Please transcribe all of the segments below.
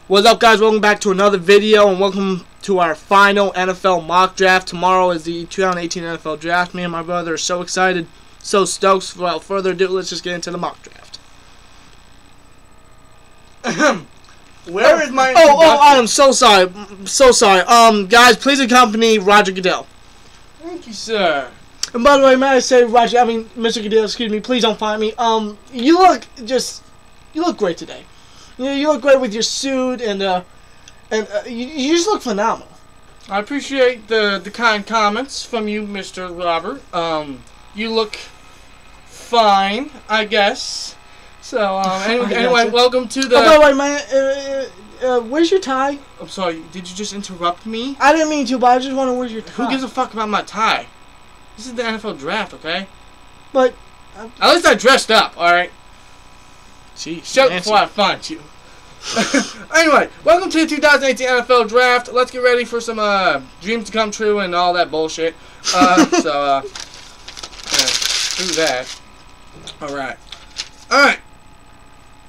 What's up, guys? Welcome back to another video, and welcome to our final NFL mock draft. Tomorrow is the 2018 NFL draft. Me and my brother are so excited, so stoked. So without further ado, let's just get into the mock draft. Where is my I am so sorry. Guys, please accompany Roger Goodell. Thank you, sir. And by the way, may I say, Mr. Goodell, excuse me, please don't find me. You look great today. You look great with your suit, and you just look phenomenal. I appreciate the kind comments from you, Mr. Robert. You look fine, I guess. So, anyway, welcome to the... Oh, by the way, man, where's your tie? I'm sorry, did you just interrupt me? I didn't mean to, but I just want to where's your tie. Who gives a fuck about my tie? This is the NFL draft, okay? But... At least I dressed up, alright? Jeez, Shut up before I find you. Anyway, welcome to the 2018 NFL Draft. Let's get ready for some dreams to come true and all that bullshit. Do that. Alright.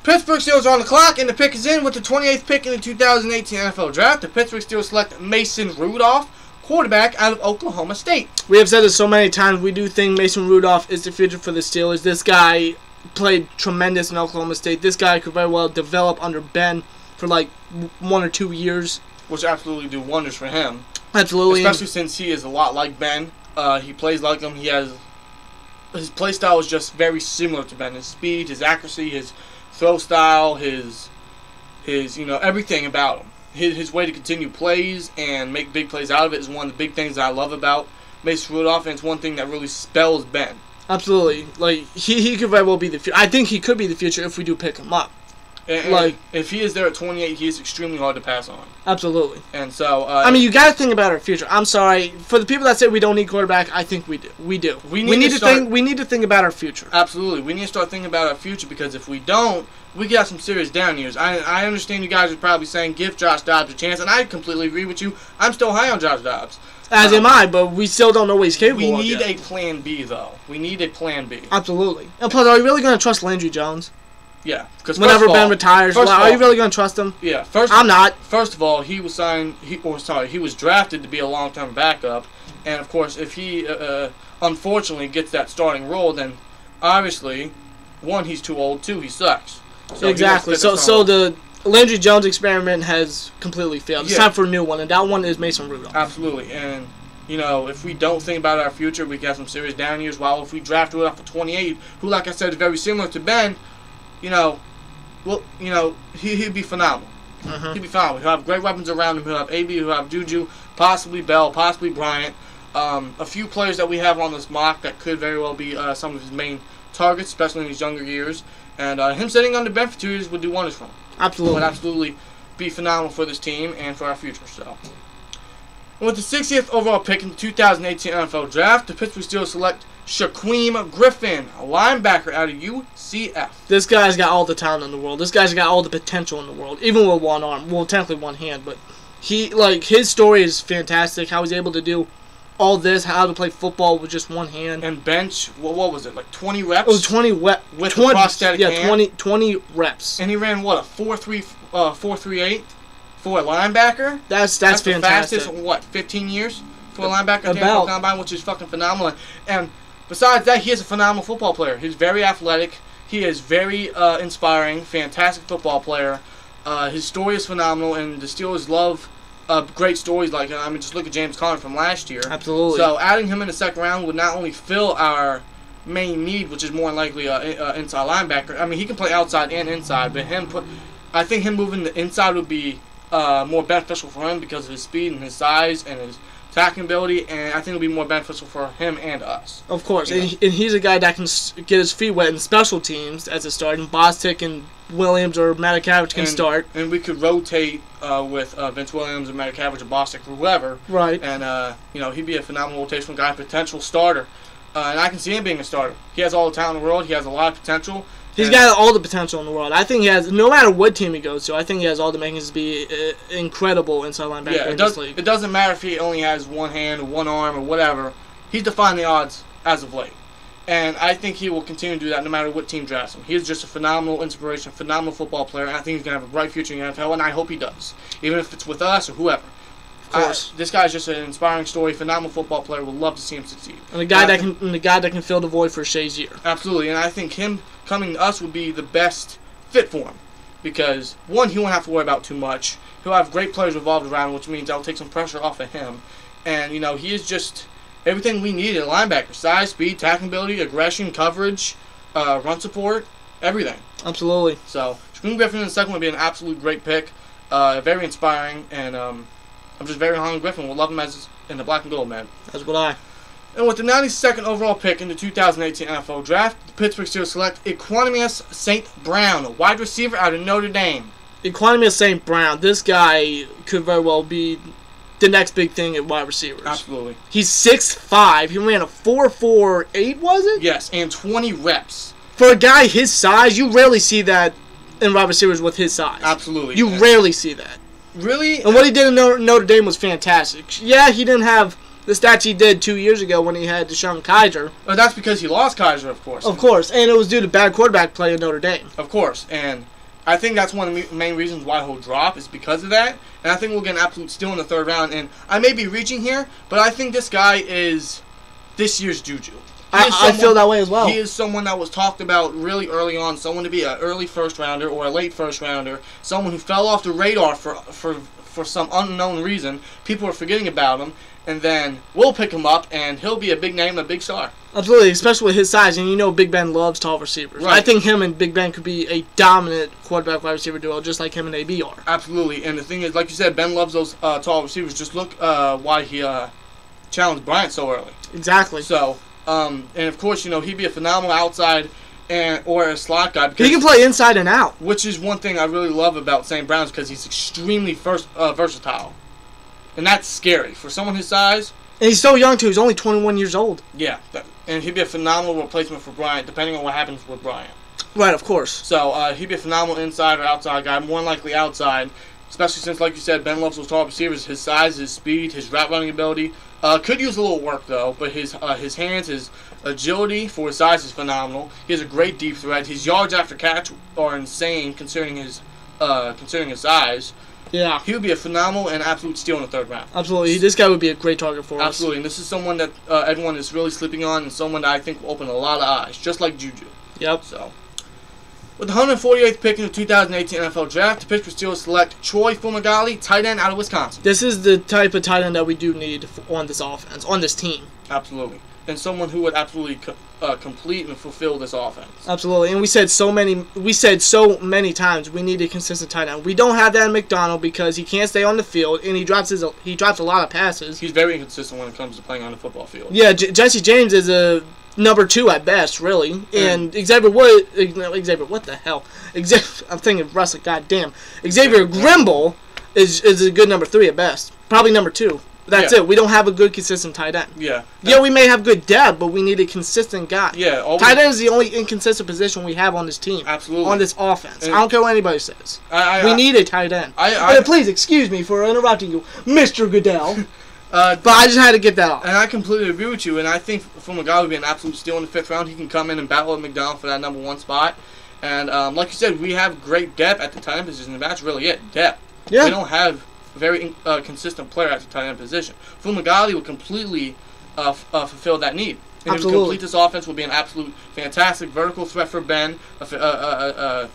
Pittsburgh Steelers are on the clock, and the pick is in with the 28th pick in the 2018 NFL Draft. The Pittsburgh Steelers select Mason Rudolph, quarterback out of Oklahoma State. We have said this so many times. We do think Mason Rudolph is the future for the Steelers. This guy played tremendous in Oklahoma State. This guy could very well develop under Ben for like 1 or 2 years, which absolutely do wonders for him. Absolutely, especially since he is a lot like Ben. He plays like him. His play style is just very similar to Ben. His speed, his accuracy, his throw style, his everything about him. His way to continue plays and make big plays out of it is one of the big things that I love about Mason Rudolph, and it's one thing that really spells Ben. Absolutely. Like, he could very well be the future. I think he could be the future if we do pick him up. And if he is there at 28, he is extremely hard to pass on. Absolutely. And so... I mean, you got to think about our future. I'm sorry. For the people that say we don't need quarterback, I think we do. We do. We need to think about our future. Absolutely. We need to start thinking about our future, because if we don't, we got some serious down years. I understand you guys are probably saying, give Josh Dobbs a chance, and I completely agree with you. I'm still high on Josh Dobbs. As am I, but we still don't know what he's capable of. We need a plan B, though. We need a plan B. Absolutely. And plus, are you really going to trust Landry Jones? Yeah. Because whenever Ben retires, are you really going to trust him? Yeah. I'm not. First of all, he was he was drafted to be a long-term backup, and of course, if he unfortunately gets that starting role, then obviously, 1, he's too old. 2, he sucks. So exactly. So the Landry Jones experiment has completely failed. It's time for a new one, and that one is Mason Rudolph. Absolutely. And, if we don't think about our future, we can have some serious down years. While if we draft Rudolph at 28, who, like I said, is very similar to Ben, he'd be phenomenal. He'd be phenomenal. He'll have great weapons around him. He'll have AB, he'll have Juju, possibly Bell, possibly Bryant. A few players that we have on this mock that could very well be some of his main targets, especially in his younger years. And him sitting on the bench for 2 years would do wonders for him. Absolutely. Would absolutely be phenomenal for this team and for our future. So, with the 60th overall pick in the 2018 NFL Draft, the Pittsburgh Steelers select Shaquem Griffin, a linebacker out of UCF. This guy's got all the talent in the world. This guy's got all the potential in the world, even with one arm. Well, technically one hand, but his story is fantastic. How he's able to do all this, how to play football with just one hand. And bench, what was it, like 20 reps? It was 20 with the prosthetic hand? 20 reps. And he ran, what, a 4.38 for a linebacker? That's fantastic. The fastest, 15 years for a linebacker at the NFL Combine, which is fucking phenomenal. And besides that, he is a phenomenal football player. He's very athletic. He is very inspiring, fantastic football player. His story is phenomenal, and the Steelers love great stories like him. I mean, just look at James Conner from last year. Absolutely. So adding him in the second round would not only fill our main need, which is more likely inside linebacker. I mean, he can play outside and inside, but I think him moving the inside would be more beneficial for him because of his speed and his size and his attacking ability, and I think it'll be more beneficial for him and us. Of course, and he's a guy that can get his feet wet in special teams as a start, and Bostic and Williams or Matakavich can start. And we could rotate with Vince Williams or Matakavich or Bostic or whoever. Right. And, he'd be a phenomenal rotational guy, potential starter. And I can see him being a starter. He has all the talent in the world. He has a lot of potential. He's got all the potential in the world. I think he has, no matter what team he goes to, I think he has all the makings to be incredible inside linebacker in this league. It doesn't matter if he only has one hand or one arm or whatever. He's defied the odds as of late. And I think he will continue to do that no matter what team drafts him. He is just a phenomenal inspiration, phenomenal football player, and I think he's going to have a bright future in the NFL, and I hope he does, even if it's with us or whoever. Of course. This guy's just an inspiring story, phenomenal football player. We'll love to see him succeed. And the guy that can fill the void for Shazier. Absolutely, and I think him coming to us would be the best fit for him. Because, one, he won't have to worry about too much. He'll have great players revolved around him, which means that'll take some pressure off of him. And, you know, he is just everything we need in a linebacker. Size, speed, tackling ability, aggression, coverage, run support, everything. Absolutely. So, Shaquem Griffin in the second would be an absolute great pick. Very inspiring, and I'm just very high on Griffin. We'll love him as in the black and gold, man. That's what I. And with the 92nd overall pick in the 2018 NFL Draft, the Pittsburgh Steelers select Equanimeous St. Brown, a wide receiver out of Notre Dame. Equanimeous St. Brown, this guy could very well be the next big thing at wide receivers. Absolutely. He's 6'5". He ran a 4.48, was it? Yes, and 20 reps. For a guy his size, you rarely see that in wide receivers with his size. Absolutely. You rarely see that. Really? And what he did in Notre Dame was fantastic. Yeah, he didn't have the stats he did 2 years ago when he had Deshaun Kaiser. But that's because he lost Kaiser, of course. Of course, and it was due to bad quarterback play in Notre Dame. Of course, and I think that's one of the main reasons why he'll drop is because of that. And I think we'll get an absolute steal in the third round. And I may be reaching here, but I think this guy is this year's Juju. I feel that way as well. He is someone that was talked about really early on, someone to be an early first rounder or a late first rounder, someone who fell off the radar for some unknown reason. People are forgetting about him, and then we'll pick him up, and he'll be a big name, a big star. Absolutely, especially with his size, and you know Big Ben loves tall receivers. Right. I think him and Big Ben could be a dominant quarterback wide receiver duo, just like him and AB are. Absolutely, and the thing is, like you said, Ben loves those tall receivers. Just look why he challenged Bryant so early. Exactly. So, and of course, you know, he'd be a phenomenal outside or a slot guy. Because he can play inside and out. Which is one thing I really love about St. Brown's, because he's extremely versatile. And that's scary. For someone his size. And he's so young, too. He's only 21 years old. Yeah. And he'd be a phenomenal replacement for Bryant, depending on what happens with Bryant. Right, of course. So, he'd be a phenomenal inside or outside guy. More than likely outside. Especially since, like you said, Ben loves those tall receivers. His size, his speed, his route running ability. Could use a little work, though. But his hands, his agility for his size is phenomenal. He has a great deep threat. His yards after catch are insane, considering his size. Yeah. He would be a phenomenal and absolute steal in the third round. Absolutely. This guy would be a great target for us. Absolutely. And this is someone that everyone is really sleeping on, and someone that I think will open a lot of eyes, just like Juju. Yep. So, with the 148th pick in the 2018 NFL Draft, the Pittsburgh Steelers select Troy Fumagalli, tight end out of Wisconsin. This is the type of tight end that we do need on this offense, on this team. Absolutely. And someone who would absolutely complete and fulfill this offense. Absolutely. And we said so many times we need a consistent tight end. We don't have that in McDonald because he can't stay on the field, and he drops a lot of passes. He's very inconsistent when it comes to playing on the football field. Yeah, Jesse James is a number 2 at best, really. And Xavier Wood, what the hell? I'm thinking wrestling, goddamn. Xavier Grimble is a good number 3 at best. Probably number 2. That's it. We don't have a good, consistent tight end. Yeah. Yeah, we may have good depth, but we need a consistent guy. Yeah. Tight end is the only inconsistent position we have on this team. Absolutely. On this offense. I don't care what anybody says. We need a tight end. Please, excuse me for interrupting you, Mr. Goodell. But I just had to get that off. And I completely agree with you. And I think Fumagalli would be an absolute steal in the 5th round. He can come in and battle with McDonald for that number 1 spot. And like you said, we have great depth at the tight end position. That's really it. Depth. Yeah. We don't have a very consistent player at the tight end position. Fumagalli would completely fulfill that need. And he would complete this offense, would be an absolute fantastic vertical threat for Ben. What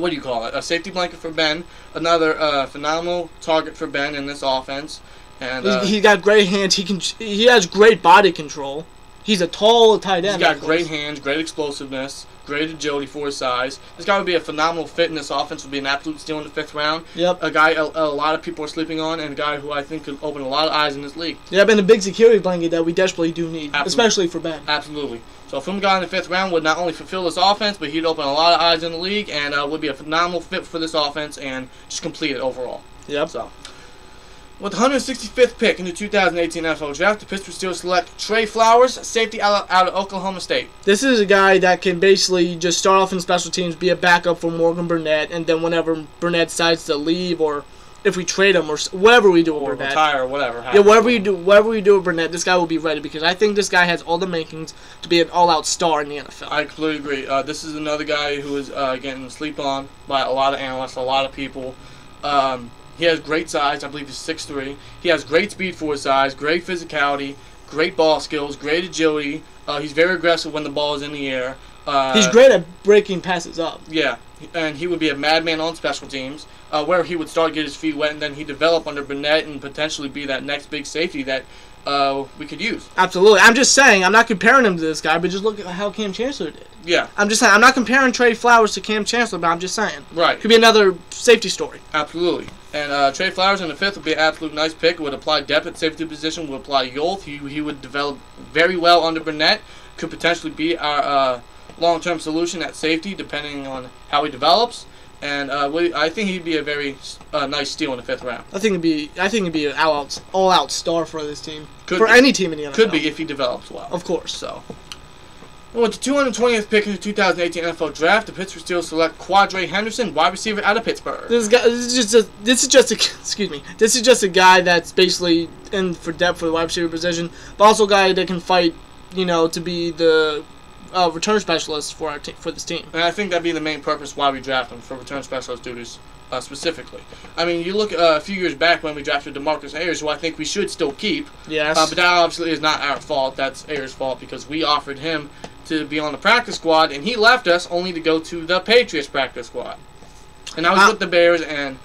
do you call it? A safety blanket for Ben. Another phenomenal target for Ben in this offense. And he's got great hands. He has great body control. He's a tall tight end. He's got great hands, great explosiveness, great agility for his size. This guy would be a phenomenal fit in this offense. Would be an absolute steal in the 5th round. Yep. A guy a lot of people are sleeping on, and a guy who I think could open a lot of eyes in this league. Yep, and a big security blanket that we desperately do need, especially for Ben. Absolutely. So Fumagalli in the 5th round would not only fulfill this offense, but he'd open a lot of eyes in the league, and would be a phenomenal fit for this offense, and just complete it overall. Yep. So, with the 165th pick in the 2018 NFL Draft, the Pittsburgh Steelers select Trey Flowers, safety out of Oklahoma State. This is a guy that can basically just start off in special teams, be a backup for Morgan Burnett, and then whenever Burnett decides to leave or if we trade him or whatever we do with or Burnett. retire or whatever. Yeah, whatever we do with Burnett, this guy will be ready because I think this guy has all the makings to be an all-out star in the NFL. I completely agree. This is another guy who is getting slept on by a lot of analysts, a lot of people. He has great size. I believe he's 6'3". He has great speed for his size, great physicality, great ball skills, great agility. He's very aggressive when the ball is in the air. He's great at breaking passes up. Yeah, and he would be a madman on special teams, where he would start to get his feet wet, and then he'd develop under Burnett and potentially be that next big safety that we could use. Absolutely. I'm just saying, I'm not comparing him to this guy, but just look at how Cam Chancellor did. Yeah. I'm just saying, I'm not comparing Trey Flowers to Cam Chancellor, but I'm just saying. Right. Could be another safety story. Absolutely. And Trey Flowers in the 5th would be an absolute nice pick. Would apply depth at safety position, would apply youth. He would develop very well under Burnett. Could potentially be our long-term solution at safety, depending on how he develops. And I think he'd be a very nice steal in the 5th round. I think he'd be an all-out star for this team. Could for be. Any team in the NFL. Could be if he develops well. Of course. So, with the 220th pick in the 2018 NFL Draft, the Pittsburgh Steelers select Quadre Henderson, wide receiver out of Pittsburgh. This is just a guy that's basically in for depth for the wide receiver position, but also a guy that can fight, to be the return specialist for this team. And I think that'd be the main purpose why we draft him, for return specialist duties specifically. I mean, you look a few years back when we drafted DeMarcus Ayers, who I think we should still keep. Yes. But that obviously is not our fault. That's Ayers' fault because we offered him to be on the practice squad, and he left us only to go to the Patriots practice squad. And I was with the Bears, and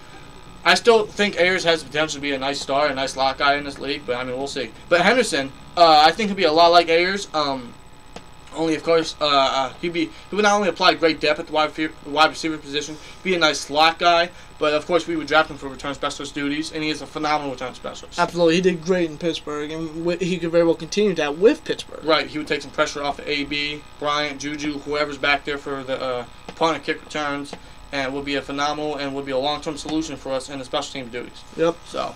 I still think Ayers has the potential to be a nice star, a nice lock guy in this league, but I mean, we'll see. But Henderson, I think he'll be a lot like Ayers. Only, of course, he would not only apply great depth at the wide receiver position, be a nice slot guy, but of course we would draft him for return specialist duties, and he is a phenomenal return specialist. Absolutely, he did great in Pittsburgh, and he could very well continue that with Pittsburgh. Right, he would take some pressure off of AB, Bryant, Juju, whoever's back there for the punt and kick returns, and would be a phenomenal and would be a long-term solution for us in the special team duties. Yep. So,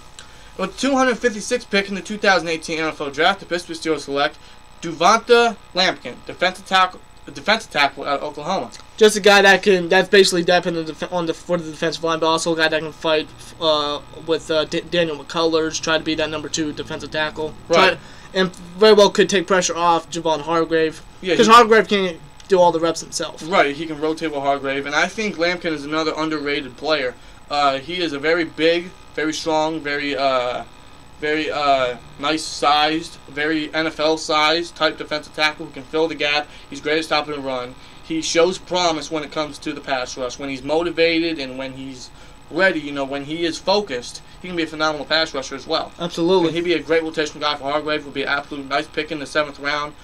with the 256th pick in the 2018 NFL Draft, the Pittsburgh Steelers select Devonta Lampkin, defensive tackle out of Oklahoma. Just a guy that's basically depth for the defensive line, but also a guy that can fight with Daniel McCullers, try to be that number 2 defensive tackle. Right. And very well could take pressure off Javon Hargrave. Yeah, because Hargrave can't do all the reps himself. Right, he can rotate with Hargrave, and I think Lampkin is another underrated player. He is a very big, very strong, very nice-sized, very NFL-sized type defensive tackle who can fill the gap. He's great at stopping and run. He shows promise when it comes to the pass rush. When he's motivated and when he's ready, when he is focused, he can be a phenomenal pass rusher as well. Absolutely. And he'd be a great rotational guy for Hargrave. Would be an absolute nice pick in the 7th round.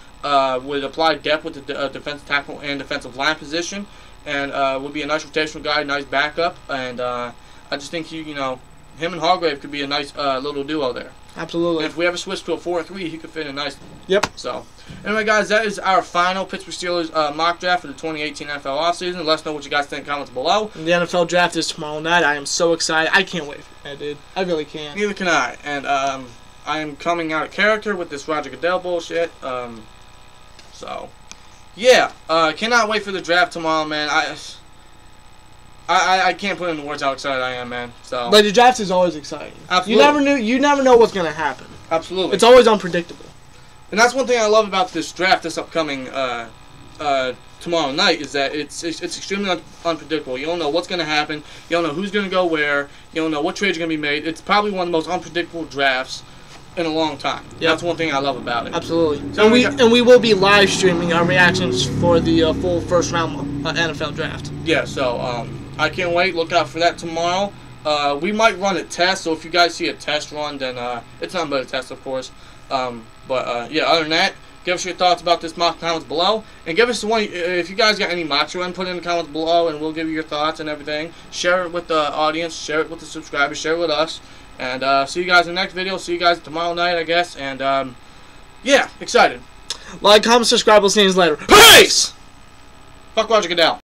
Would apply depth with the defensive tackle and defensive line position, and would be a nice rotational guy, nice backup. And I just think him and Hargrave could be a nice little duo there. Absolutely. And if we ever switch to a 4-3, he could fit in nicely. Yep. So, anyway, guys, that is our final Pittsburgh Steelers mock draft for the 2018 NFL offseason. Let us know what you guys think in comments below. And the NFL draft is tomorrow night. I am so excited. I can't wait for that, dude. I really can't. Neither can I. And I am coming out of character with this Roger Goodell bullshit. So, yeah. Cannot wait for the draft tomorrow, man. I can't put into words how excited I am, man. So, like, the draft is always exciting. Absolutely. You never know what's gonna happen. Absolutely. It's always unpredictable. And that's one thing I love about this draft, this upcoming tomorrow night, is that it's extremely unpredictable. You don't know what's gonna happen. You don't know who's gonna go where. You don't know what trades are gonna be made. It's probably one of the most unpredictable drafts in a long time. Yep. That's one thing I love about it. Absolutely. So and we will be live streaming our reactions for the full first round NFL draft. Yeah. So I can't wait. Look out for that tomorrow. We might run a test, so if you guys see a test run, then it's nothing but a test, of course. Yeah, other than that, give us your thoughts about this mock in the comments below. And give us one, if you guys got any mocks you want to put in the comments below, and we'll give you your thoughts and everything. Share it with the audience, share it with the subscribers, share it with us. And see you guys in the next video. See you guys tomorrow night, I guess. And yeah, excited. Like, comment, subscribe. We'll see you later. Peace! Fuck Roger Goodell.